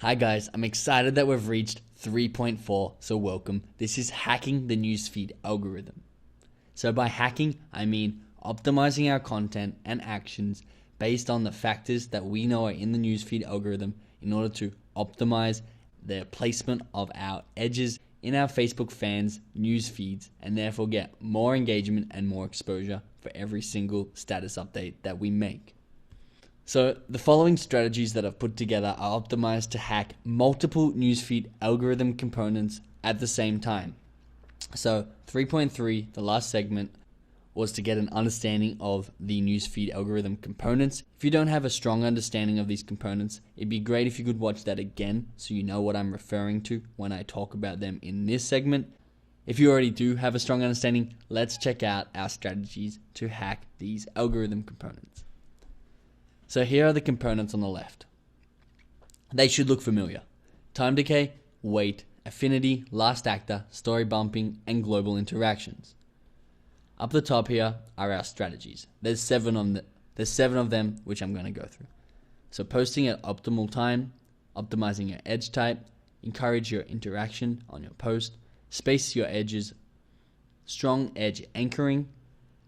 Hi guys, I'm excited that we've reached 3.4, so welcome. This is hacking the newsfeed algorithm. So by hacking, I mean optimizing our content and actions based on the factors that we know are in the newsfeed algorithm in order to optimize the placement of our edges in our Facebook fans' news feeds and therefore get more engagement and more exposure for every single status update that we make. So the following strategies that I've put together are optimized to hack multiple newsfeed algorithm components at the same time. So 3.3, the last segment, was to get an understanding of the newsfeed algorithm components. If you don't have a strong understanding of these components, it'd be great if you could watch that again so you know what I'm referring to when I talk about them in this segment. If you already do have a strong understanding, let's check out our strategies to hack these algorithm components. So here are the components on the left. They should look familiar. Time decay, weight, affinity, last actor, story bumping, and global interactions. Up the top here are our strategies. There's seven of them, which I'm going to go through. So posting at optimal time, optimizing your edge type, encourage your interaction on your post, space your edges, strong edge anchoring,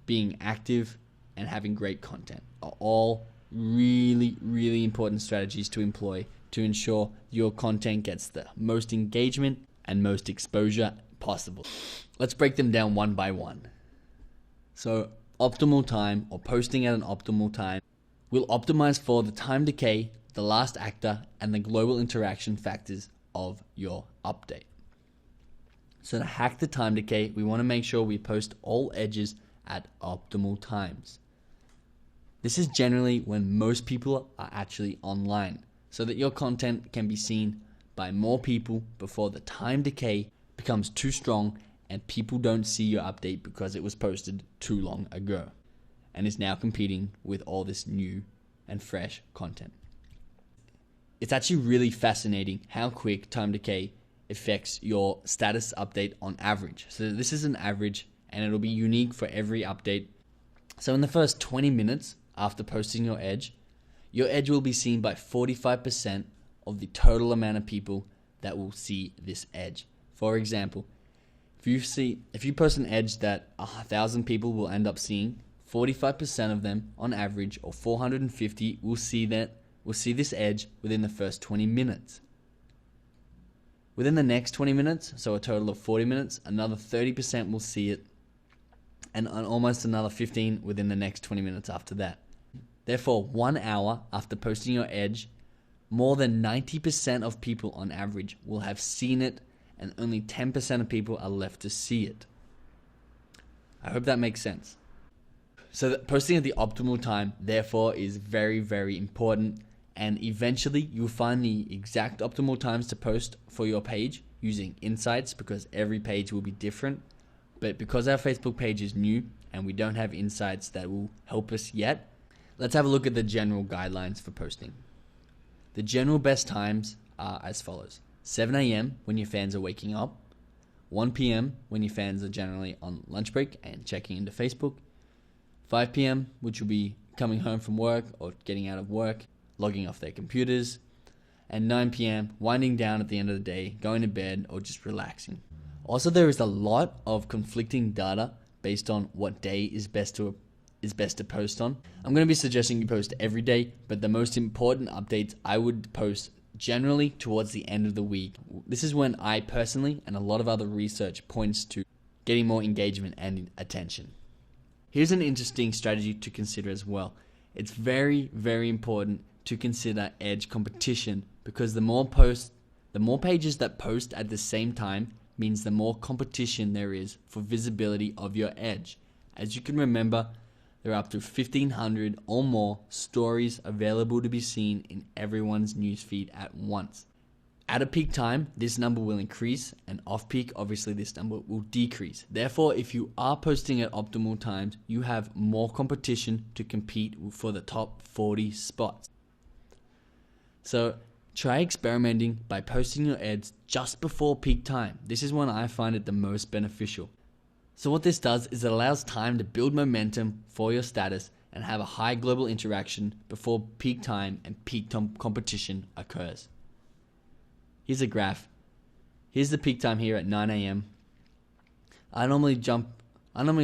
being active, and having great content are all really important strategies to employ to ensure your content gets the most engagement and most exposure possible. Let's break them down one by one. So optimal time, or posting at an optimal time, will optimize for the time decay, the last actor, and the global interaction factors of your update. So to hack the time decay, we want to make sure we post all edges at optimal times. This is generally when most people are actually online, so that your content can be seen by more people before the time decay becomes too strong and people don't see your update because it was posted too long ago and is now competing with all this new and fresh content. It's actually really fascinating how quick time decay affects your status update on average. So this is an average and it'll be unique for every update. So in the first 20 minutes after posting your edge will be seen by 45% of the total amount of people that will see this edge. For example, if you post an edge that 1,000 people will end up seeing, 45% of them on average, or 450, will see this edge within the first 20 minutes. Within the next 20 minutes, so a total of 40 minutes, another 30% will see it, and almost another 15 within the next 20 minutes after that. Therefore, 1 hour after posting your edge, more than 90% of people on average will have seen it, and only 10% of people are left to see it. I hope that makes sense. So that posting at the optimal time, therefore, is very important, and eventually you'll find the exact optimal times to post for your page using insights, because every page will be different. But because our Facebook page is new and we don't have insights that will help us yet, let's have a look at the general guidelines for posting. The general best times are as follows: 7 a.m. when your fans are waking up, 1 p.m. when your fans are generally on lunch break and checking into Facebook, 5 p.m. which will be coming home from work or getting out of work, logging off their computers, and 9 p.m. winding down at the end of the day, going to bed, or just relaxing. Also, there is a lot of conflicting data based on what day is best to post on. I'm going to be suggesting you post every day, but the most important updates I would post generally towards the end of the week. This is when I personally, and a lot of other research points to getting more engagement and attention. Here's an interesting strategy to consider as well. It's very important to consider edge competition, because the more pages that post at the same time means the more competition there is for visibility of your edge. As you can remember, there are up to 1,500 or more stories available to be seen in everyone's newsfeed at once. At a peak time, this number will increase, and off peak, obviously this number will decrease. Therefore, if you are posting at optimal times, you have more competition to compete for the top 40 spots. So try experimenting by posting your ads just before peak time. This is when I find it the most beneficial. So what this does is it allows time to build momentum for your status and have a high global interaction before peak time and peak competition occurs. Here's a graph. Here's the peak time here at 9 a.m. I normally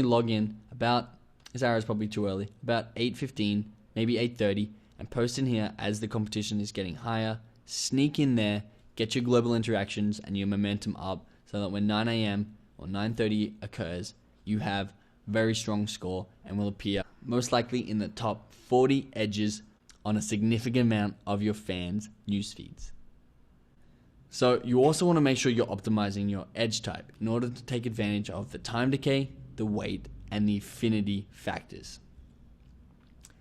log in about, this hour is probably too early, about 8:15, maybe 8:30, and post in here as the competition is getting higher. Sneak in there, get your global interactions and your momentum up so that when 9 a.m. or 9:30 occurs, you have very strong score and will appear most likely in the top 40 edges on a significant amount of your fans' news feeds. So you also want to make sure you're optimizing your edge type in order to take advantage of the time decay, the weight, and the affinity factors.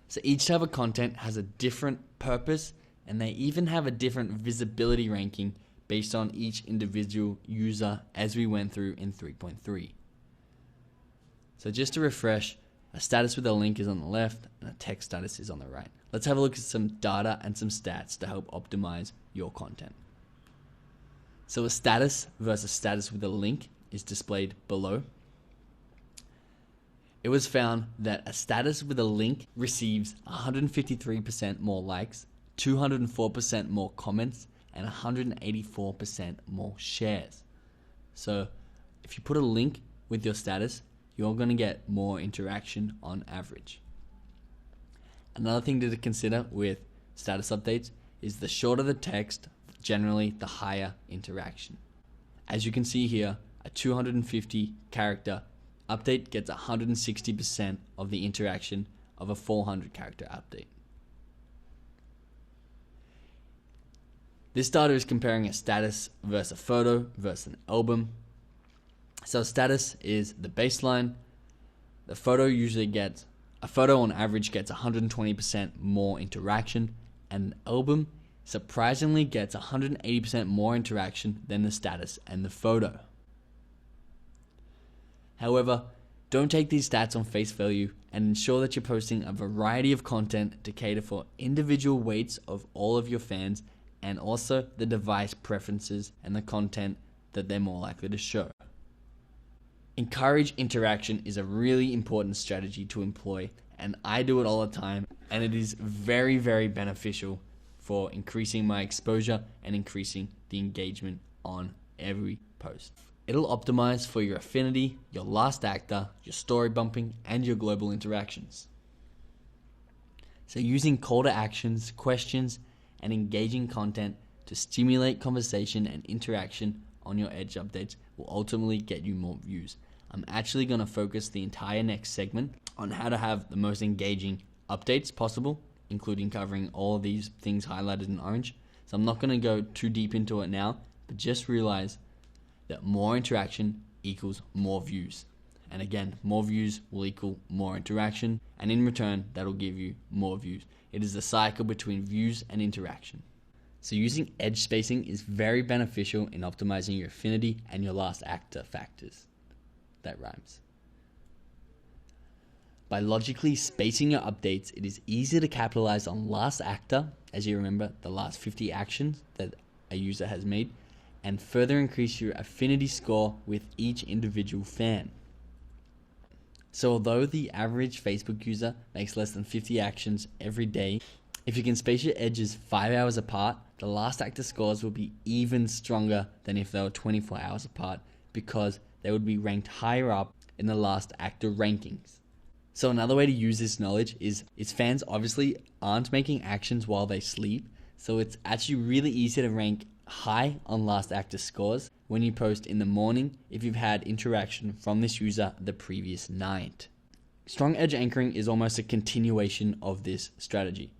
So each type of content has a different purpose, and they even have a different visibility ranking based on each individual user, as we went through in 3.3. So just to refresh, a status with a link is on the left and a text status is on the right. Let's have a look at some data and some stats to help optimize your content. So a status versus status with a link is displayed below. It was found that a status with a link receives 153% more likes, 204% more comments, and 184% more shares. So if you put a link with your status, you're going to get more interaction on average. Another thing to consider with status updates is the shorter the text, generally the higher interaction. As you can see here, a 250 character update gets 160% of the interaction of a 400 character update. This data is comparing a status versus a photo versus an album. So status is the baseline. A photo on average gets 120% more interaction, and an album surprisingly gets 180% more interaction than the status and the photo. However, don't take these stats on face value and ensure that you're posting a variety of content to cater for individual weights of all of your fans and also the device preferences and the content that they're more likely to show. Encourage interaction is a really important strategy to employ, and I do it all the time, and it is very, very beneficial for increasing my exposure and increasing the engagement on every post. It'll optimize for your affinity, your last actor, your story bumping, and your global interactions. So using call to actions, questions, and engaging content to stimulate conversation and interaction on your edge updates will ultimately get you more views. I'm actually going to focus the entire next segment on how to have the most engaging updates possible, including covering all of these things highlighted in orange. So I'm not going to go too deep into it now, but just realize that more interaction equals more views. And again, more views will equal more interaction, and in return, that'll give you more views. It is the cycle between views and interaction. So using edge spacing is very beneficial in optimizing your affinity and your last actor factors. That rhymes. By logically spacing your updates, it is easier to capitalize on last actor, as you remember the last 50 actions that a user has made, and further increase your affinity score with each individual fan. So although the average Facebook user makes less than 50 actions every day, if you can space your edges 5 hours apart, the last actor scores will be even stronger than if they were 24 hours apart, because they would be ranked higher up in the last actor rankings. So another way to use this knowledge is fans obviously aren't making actions while they sleep, so it's actually really easy to rank high on last actor scores when you post in the morning if you've had interaction from this user the previous night. Strong edge anchoring is almost a continuation of this strategy.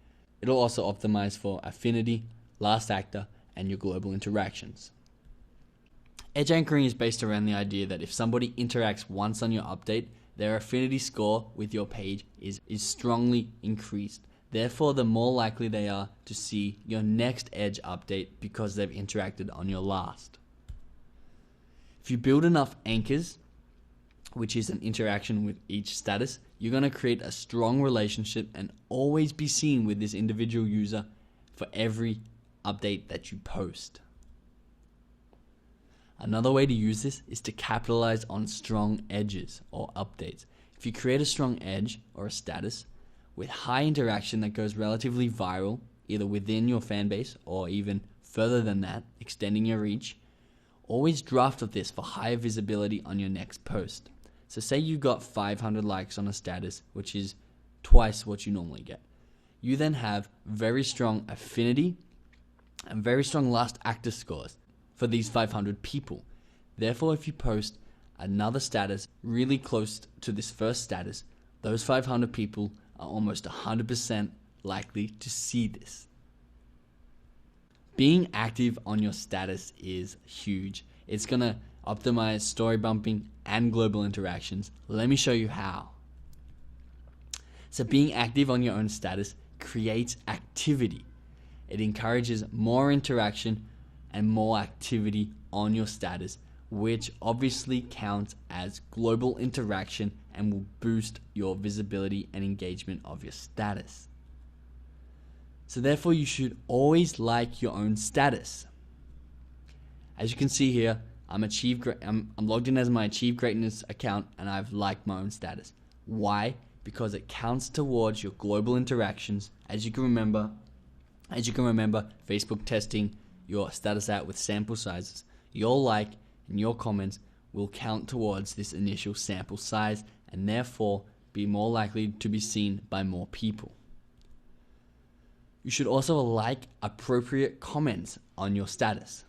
It'll also optimize for affinity, last actor, and your global interactions. Edge anchoring is based around the idea that if somebody interacts once on your update, their affinity score with your page is strongly increased. Therefore, the more likely they are to see your next edge update because they've interacted on your last. If you build enough anchors, which is an interaction with each status, you're going to create a strong relationship and always be seen with this individual user for every update that you post. Another way to use this is to capitalize on strong edges or updates. If you create a strong edge or a status with high interaction that goes relatively viral, either within your fan base or even further than that, extending your reach, always draft of this for higher visibility on your next post. So say you got 500 likes on a status, which is twice what you normally get. You then have very strong affinity and very strong last actor scores for these 500 people. Therefore, if you post another status really close to this first status, those 500 people are almost 100% likely to see this. Being active on your status is huge. It's going to optimize story bumping and global interactions. Let me show you how. So being active on your own status creates activity. It encourages more interaction and more activity on your status, which obviously counts as global interaction and will boost your visibility and engagement of your status. So therefore, you should always like your own status. As you can see here, I'm logged in as my Achieve Greatness account, and I've liked my own status. Why? Because it counts towards your global interactions. As you can remember, Facebook testing your status out with sample sizes. Your like and your comments will count towards this initial sample size and therefore be more likely to be seen by more people. You should also like appropriate comments on your status.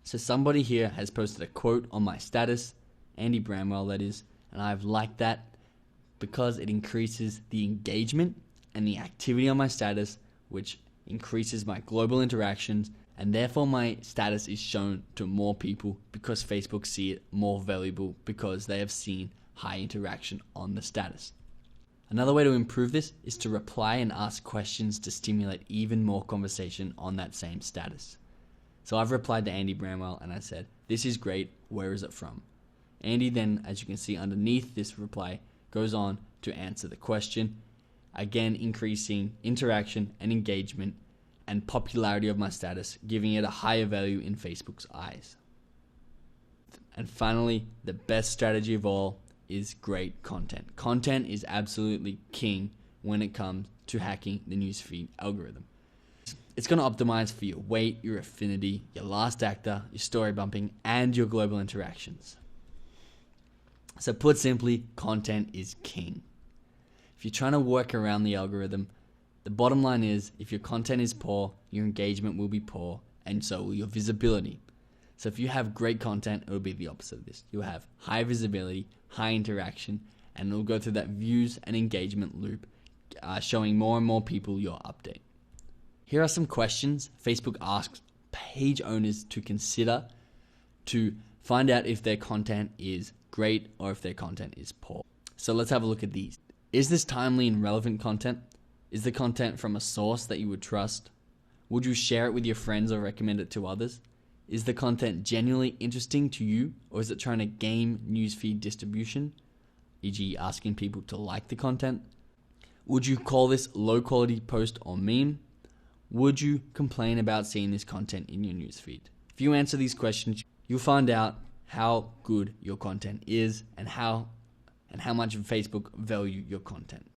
So somebody here has posted a quote on my status, Andy Bramwell that is, and I've liked that because it increases the engagement and the activity on my status, which increases my global interactions, and therefore my status is shown to more people because Facebook see it more valuable because they have seen high interaction on the status. Another way to improve this is to reply and ask questions to stimulate even more conversation on that same status. So I've replied to Andy Bramwell and I said, "This is great, where is it from?" Andy then, as you can see underneath this reply, goes on to answer the question, again increasing interaction and engagement and popularity of my status, giving it a higher value in Facebook's eyes. And finally, the best strategy of all is great content. Content is absolutely king when it comes to hacking the newsfeed algorithm. It's going to optimize for your weight, your affinity, your last actor, your story bumping, and your global interactions. So put simply, content is king. If you're trying to work around the algorithm, the bottom line is if your content is poor, your engagement will be poor, and so will your visibility. So if you have great content, it will be the opposite of this. You'll have high visibility, high interaction, and it'll go through that views and engagement loop, showing more and more people your update. Here are some questions Facebook asks page owners to consider to find out if their content is great or if their content is poor. So let's have a look at these. Is this timely and relevant content? Is the content from a source that you would trust? Would you share it with your friends or recommend it to others? Is the content genuinely interesting to you, or is it trying to game newsfeed distribution, e.g. asking people to like the content? Would you call this low quality post or meme? Would you complain about seeing this content in your newsfeed? If you answer these questions, you'll find out how good your content is and how much Facebook value your content.